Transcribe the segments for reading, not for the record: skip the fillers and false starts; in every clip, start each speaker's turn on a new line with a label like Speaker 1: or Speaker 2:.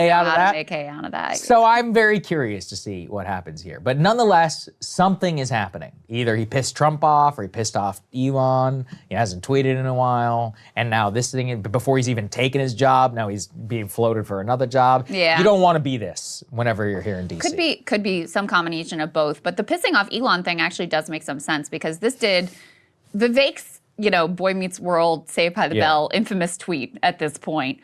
Speaker 1: out of that.
Speaker 2: Make hay out of that.
Speaker 1: So I'm very curious to see what happens here. But nonetheless, something is happening. Either he pissed Trump off or he pissed off Elon. He hasn't tweeted in a while. And now this thing, before he's even taken his job, now he's being floated for another job.
Speaker 2: Yeah.
Speaker 1: You don't want to be this whenever you're here in DC.
Speaker 2: Could be some combination of both. But the pissing off Elon thing actually does make some sense because this did Vivek's, Boy Meets World, Saved by the Bell, infamous tweet at this point,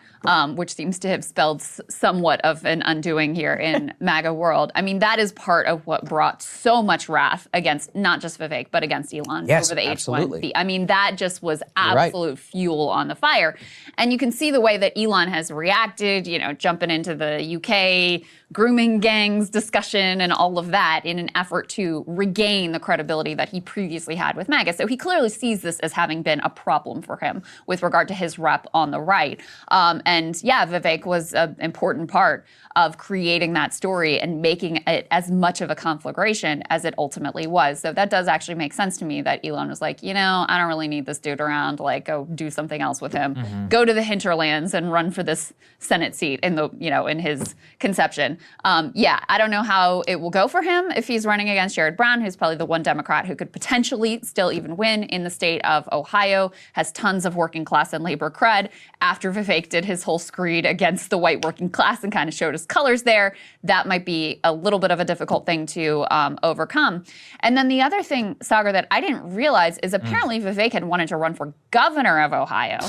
Speaker 2: which seems to have spelled somewhat of an undoing here in MAGA world. I mean, that is part of what brought so much wrath against not just Vivek, but against Elon over the H1B. I mean, that just was absolute fuel on the fire. And you can see the way that Elon has reacted, jumping into the UK grooming gangs discussion and all of that in an effort to regain the credibility that he previously had with MAGA. So he clearly sees this as having been a problem for him with regard to his rep on the right. And yeah, Vivek was an important part of creating that story and making it as much of a conflagration as it ultimately was. So that does actually make sense to me that Elon was like, I don't really need this dude around. Like, go do something else with him. Go to the hinterlands and run for this Senate seat in the, in his conception. I don't know how it will go for him if he's running against Sherrod Brown, who's probably the one Democrat who could potentially still even win in the state of Ohio, has tons of working class and labor cred. After Vivek did his whole screed against the white working class and kind of showed his colors there, that might be a little bit of a difficult thing to overcome. And then the other thing, Sagar, that I didn't realize is apparently Vivek had wanted to run for governor of Ohio,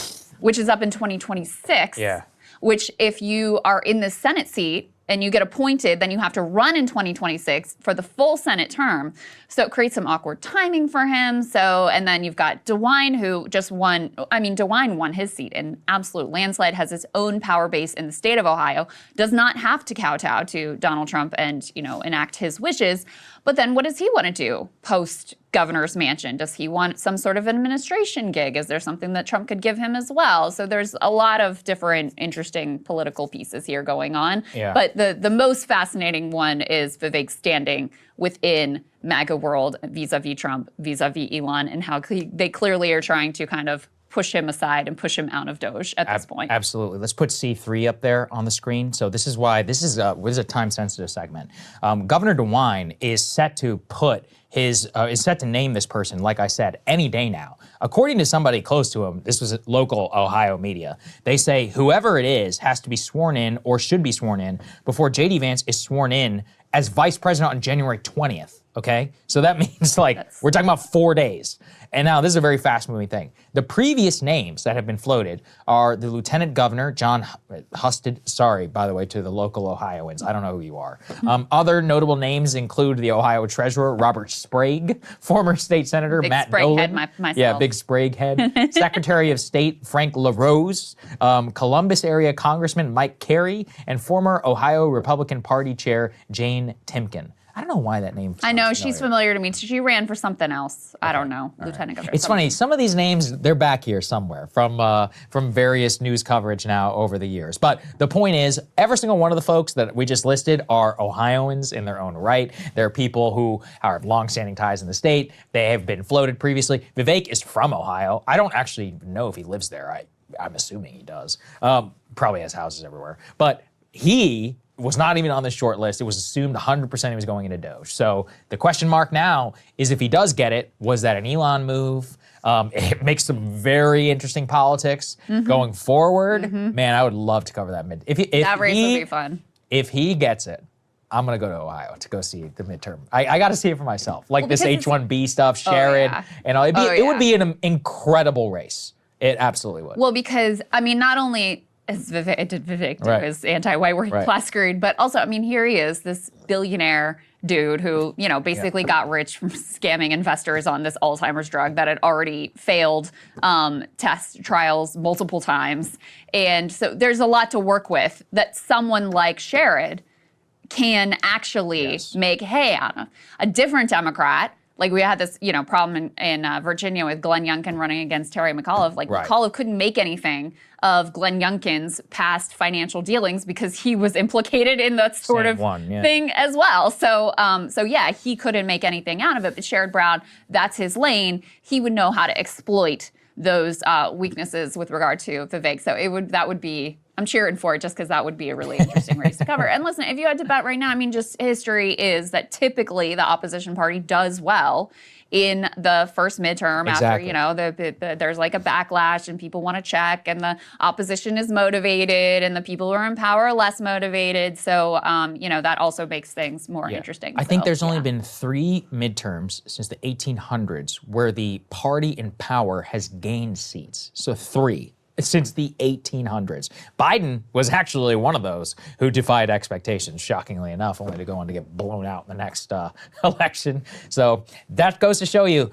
Speaker 2: which is up in 2026.
Speaker 1: Yeah.
Speaker 2: Which if you are in the Senate seat and you get appointed, then you have to run in 2026 for the full Senate term. So it creates some awkward timing for him. And then you've got DeWine, who just won. I mean, DeWine won his seat in absolute landslide, has his own power base in the state of Ohio, does not have to kowtow to Donald Trump and, enact his wishes. But then what does he want to do post governor's mansion? Does he want some sort of administration gig? Is there something that Trump could give him as well? So there's a lot of different interesting political pieces here going on.
Speaker 1: Yeah.
Speaker 2: But the most fascinating one is Vivek standing within MAGA world vis-a-vis Trump, vis-a-vis Elon, and how they clearly are trying to kind of push him aside and push him out of Doge at this point.
Speaker 1: Absolutely. Let's put C3 up there on the screen. So this is why this is a time-sensitive segment. Governor DeWine is set to put is set to name this person, like I said, any day now. According to somebody close to him, this was local Ohio media, they say whoever it is has to be sworn in or should be sworn in before J.D. Vance is sworn in as vice president on January 20th, okay? So that means we're talking about 4 days. And now this is a very fast-moving thing. The previous names that have been floated are the Lieutenant Governor, John Husted, sorry, by the way, to the local Ohioans. I don't know who you are. Other notable names include the Ohio Treasurer, Robert Sprague, former state senator,
Speaker 2: big
Speaker 1: Matt
Speaker 2: Sprague
Speaker 1: Nolan.
Speaker 2: Head myself.
Speaker 1: Yeah, big Sprague head. Secretary of State, Frank LaRose, Columbus area Congressman Mike Carey, and former Ohio Republican Party Chair, Jane Timken. I don't know why that name.
Speaker 2: I know, she's familiar to me. She ran for something else. I don't know, Lieutenant Governor.
Speaker 1: It's funny, some of these names, they're back here somewhere from various news coverage now over the years. But the point is, every single one of the folks that we just listed are Ohioans in their own right. They're people who have longstanding ties in the state. They have been floated previously. Vivek is from Ohio. I don't actually know if he lives there. I'm assuming he does. Probably has houses everywhere. But he was not even on this short list. It was assumed 100% he was going into Doge. So the question mark now is if he does get it, was that an Elon move? It makes some very interesting politics going forward. Man, I would love to cover that mid.
Speaker 2: That race would be fun.
Speaker 1: If he gets it, I'm gonna go to Ohio to go see the midterm. I got to see it for myself. Like this H1B stuff, Sherrod, and all. It would be an incredible race. It absolutely would.
Speaker 2: Well, because I mean, not only did Vivek do his anti-white working class screed, but also, I mean, here he is, this billionaire dude who, basically got rich from scamming investors on this Alzheimer's drug that had already failed test trials multiple times. And so there's a lot to work with that someone like Sherrod can actually make hay out of. A different Democrat, like we had this, problem in Virginia with Glenn Youngkin running against Terry McAuliffe. McAuliffe couldn't make anything of Glenn Youngkin's past financial dealings because he was implicated in that sort of thing as well. So yeah, he couldn't make anything out of it. But Sherrod Brown, that's his lane. He would know how to exploit those weaknesses with regard to Vivek. So that would be I'm cheering for it just because that would be a really interesting race to cover. And listen, if you had to bet right now, I mean, just history is that typically the opposition party does well in the first midterm after, you know, there's like a backlash and people want to check and the opposition is motivated and the people who are in power are less motivated. So, you know, that also makes things more interesting.
Speaker 1: I think there's only been 3 midterms since the 1800s where the party in power has gained seats. So 3. Since the 1800s. Biden was actually one of those who defied expectations, shockingly enough, only to go on to get blown out in the next election. So that goes to show you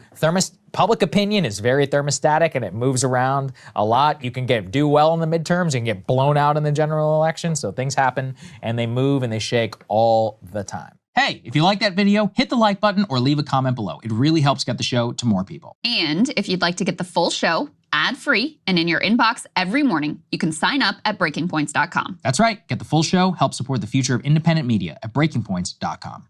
Speaker 1: public opinion is very thermostatic and it moves around a lot. You can do well in the midterms, you can get blown out in the general election. So things happen and they move and they shake all the time. Hey, if you like that video, hit the like button or leave a comment below. It really helps get the show to more people.
Speaker 2: And if you'd like to get the full show ad-free and in your inbox every morning, you can sign up at breakingpoints.com.
Speaker 1: That's right. Get the full show, help support the future of independent media at breakingpoints.com.